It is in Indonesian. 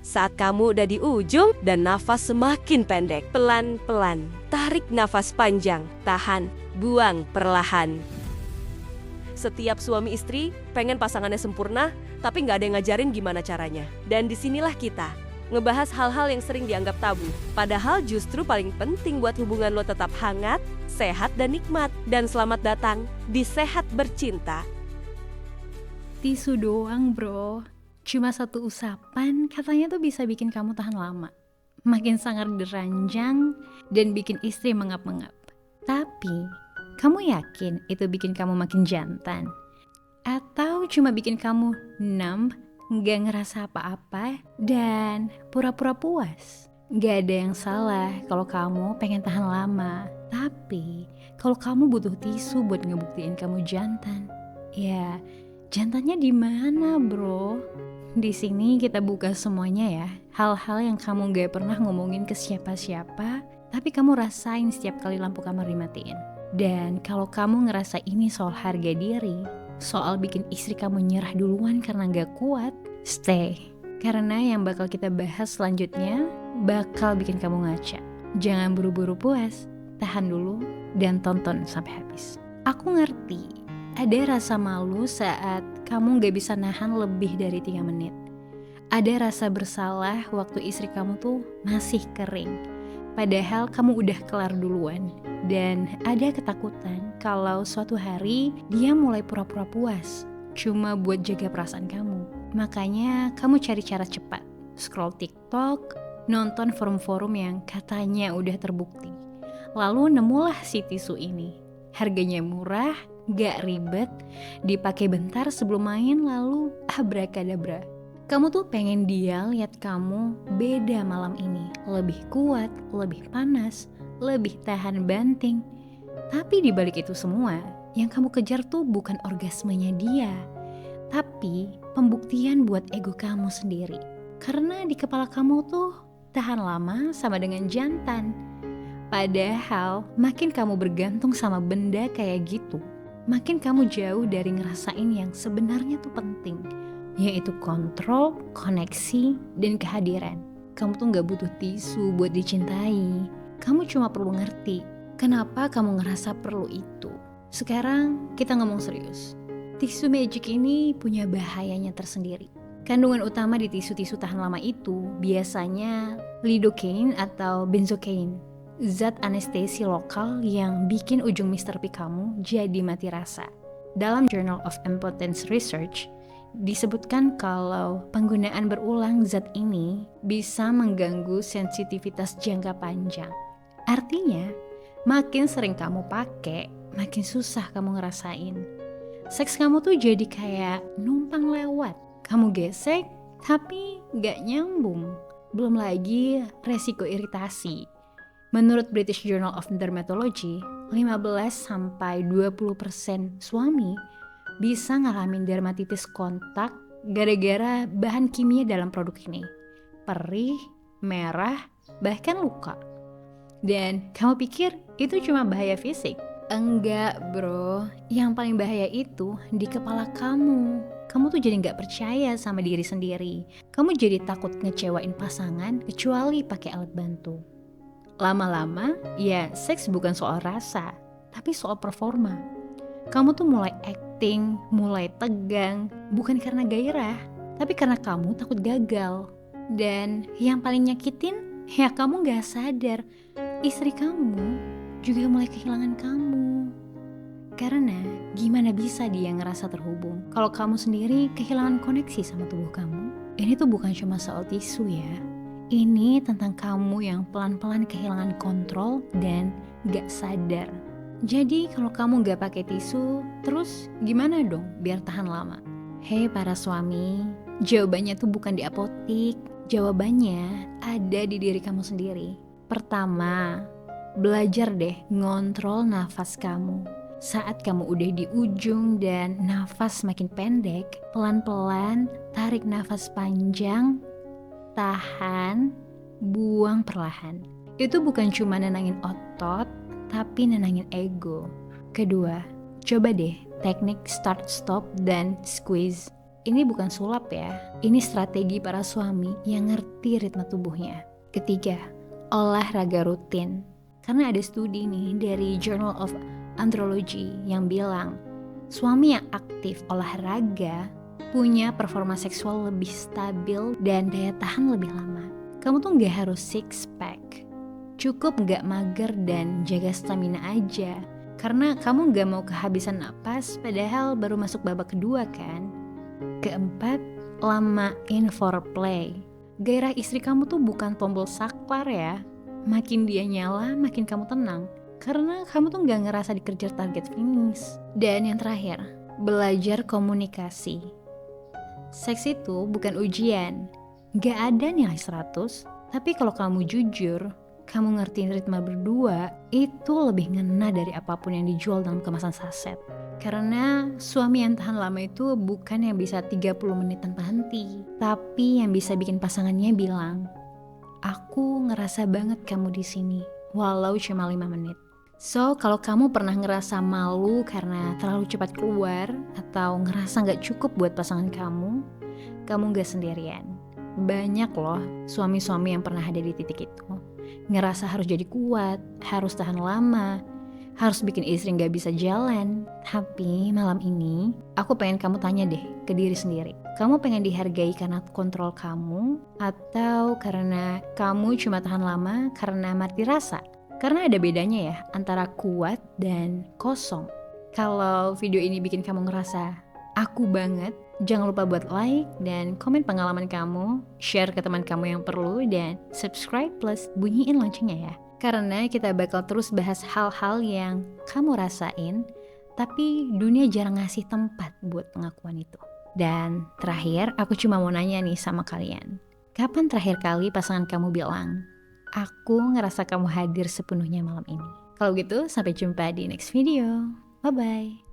Saat kamu udah di ujung dan nafas semakin pendek, pelan-pelan tarik nafas panjang, tahan, buang perlahan. Setiap suami istri pengen pasangannya sempurna, tapi nggak ada yang ngajarin gimana caranya. Dan disinilah kita ngebahas hal-hal yang sering dianggap tabu, padahal justru paling penting buat hubungan lo tetap hangat, sehat, dan nikmat. Dan selamat datang di Sehat Bercinta. Tisu doang bro, cuma satu usapan katanya tuh bisa bikin kamu tahan lama, makin sangar deranjang, dan bikin istri mengap-mengap. Tapi, kamu yakin itu bikin kamu makin jantan? Atau cuma bikin kamu numb, gak ngerasa apa-apa, dan pura-pura puas? Gak ada yang salah kalau kamu pengen tahan lama, tapi kalau kamu butuh tisu buat ngebuktiin kamu jantan, ya jantannya di mana, bro? Di sini kita buka semuanya ya. Hal-hal yang kamu gak pernah ngomongin ke siapa-siapa, tapi kamu rasain setiap kali lampu kamar dimatiin. Dan kalau kamu ngerasa ini soal harga diri, soal bikin istri kamu nyerah duluan karena gak kuat, stay. Karena yang bakal kita bahas selanjutnya bakal bikin kamu ngaca. Jangan buru-buru puas, tahan dulu dan tonton sampai habis. Aku ngerti ada rasa malu saat kamu gak bisa nahan lebih dari 3 menit. Ada rasa bersalah waktu istri kamu tuh masih kering, padahal kamu udah kelar duluan. Dan ada ketakutan kalau suatu hari dia mulai pura-pura puas, cuma buat jaga perasaan kamu. Makanya kamu cari cara cepat, scroll TikTok, nonton forum-forum yang katanya udah terbukti. Lalu nemulah si tisu ini. Harganya murah, gak ribet, dipakai bentar sebelum main lalu abrakadabra. Kamu tuh pengen dia lihat kamu beda malam ini, lebih kuat, lebih panas, lebih tahan banting. Tapi dibalik itu semua, yang kamu kejar tuh bukan orgasmenya dia, tapi pembuktian buat ego kamu sendiri. Karena di kepala kamu tuh tahan lama sama dengan jantan. Padahal makin kamu bergantung sama benda kayak gitu, makin kamu jauh dari ngerasain yang sebenarnya tuh penting, yaitu kontrol, koneksi, dan kehadiran. Kamu tuh gak butuh tisu buat dicintai. Kamu cuma perlu ngerti kenapa kamu ngerasa perlu itu. Sekarang kita ngomong serius. Tisu magic ini punya bahayanya tersendiri. Kandungan utama di tisu-tisu tahan lama itu biasanya lidocaine atau benzocaine, zat anestesi lokal yang bikin ujung Mr. P kamu jadi mati rasa. Dalam Journal of Impotence Research, disebutkan kalau penggunaan berulang zat ini bisa mengganggu sensitivitas jangka panjang. Artinya, makin sering kamu pakai, makin susah kamu ngerasain. Seks kamu tuh jadi kayak numpang lewat. Kamu gesek, tapi gak nyambung. Belum lagi resiko iritasi. Menurut British Journal of Dermatology, 15-20% suami bisa ngalamin dermatitis kontak gara-gara bahan kimia dalam produk ini. Perih, merah, bahkan luka. Dan kamu pikir itu cuma bahaya fisik? Enggak bro, yang paling bahaya itu di kepala kamu. Kamu tuh jadi gak percaya sama diri sendiri. Kamu jadi takut ngecewain pasangan kecuali pakai alat bantu. Lama-lama, ya seks bukan soal rasa, tapi soal performa. Kamu tuh mulai acting, mulai tegang, bukan karena gairah, tapi karena kamu takut gagal. Dan yang paling nyakitin, ya kamu gak sadar, istri kamu juga mulai kehilangan kamu. Karena gimana bisa dia ngerasa terhubung kalau kamu sendiri kehilangan koneksi sama tubuh kamu? Ini tuh bukan cuma soal tisu ya. Ini tentang kamu yang pelan-pelan kehilangan kontrol dan gak sadar. Jadi kalau kamu gak pakai tisu, terus gimana dong biar tahan lama? Hei para suami, jawabannya tuh bukan di apotik. Jawabannya ada di diri kamu sendiri. Pertama, belajar deh ngontrol nafas kamu. Saat kamu udah di ujung dan nafas makin pendek, pelan-pelan tarik nafas panjang, tahan, buang perlahan. Itu bukan cuma nenangin otot, tapi nenangin ego. Kedua, coba deh teknik start, stop, dan squeeze. Ini bukan sulap ya, ini strategi para suami yang ngerti ritme tubuhnya. Ketiga, olahraga rutin. Karena ada studi nih dari Journal of Andrology yang bilang suami yang aktif olahraga punya performa seksual lebih stabil dan daya tahan lebih lama. Kamu tuh gak harus six pack, cukup gak mager dan jaga stamina aja. Karena kamu gak mau kehabisan napas padahal baru masuk babak kedua kan. Keempat, lamain foreplay. Gairah istri kamu tuh bukan tombol saklar ya. Makin dia nyala, makin kamu tenang. Karena kamu tuh gak ngerasa dikejar target finish. Dan yang terakhir, belajar komunikasi. Seks itu bukan ujian. Gak ada nilai 100. Tapi kalau kamu jujur, kamu ngertiin ritme berdua, itu lebih ngena dari apapun yang dijual dalam kemasan saset. Karena suami yang tahan lama itu bukan yang bisa 30 menit tanpa henti, tapi yang bisa bikin pasangannya bilang, aku ngerasa banget kamu di sini, walau cuma 5 menit. So, kalau kamu pernah ngerasa malu karena terlalu cepat keluar, atau ngerasa gak cukup buat pasangan kamu gak sendirian. Banyak loh suami-suami yang pernah ada di titik itu. Ngerasa harus jadi kuat, harus tahan lama, harus bikin istri gak bisa jalan. Tapi malam ini aku pengen kamu tanya deh ke diri sendiri. Kamu pengen dihargai karena kontrol kamu, atau karena kamu cuma tahan lama karena mati rasa? Karena ada bedanya ya antara kuat dan kosong. Kalau video ini bikin kamu ngerasa aku banget, jangan lupa buat like dan komen pengalaman kamu, share ke teman kamu yang perlu, dan subscribe plus bunyiin loncengnya ya. Karena kita bakal terus bahas hal-hal yang kamu rasain, tapi dunia jarang ngasih tempat buat pengakuan itu. Dan terakhir, aku cuma mau nanya nih sama kalian. Kapan terakhir kali pasangan kamu bilang, aku ngerasa kamu hadir sepenuhnya malam ini? Kalau gitu, sampai jumpa di next video. Bye-bye.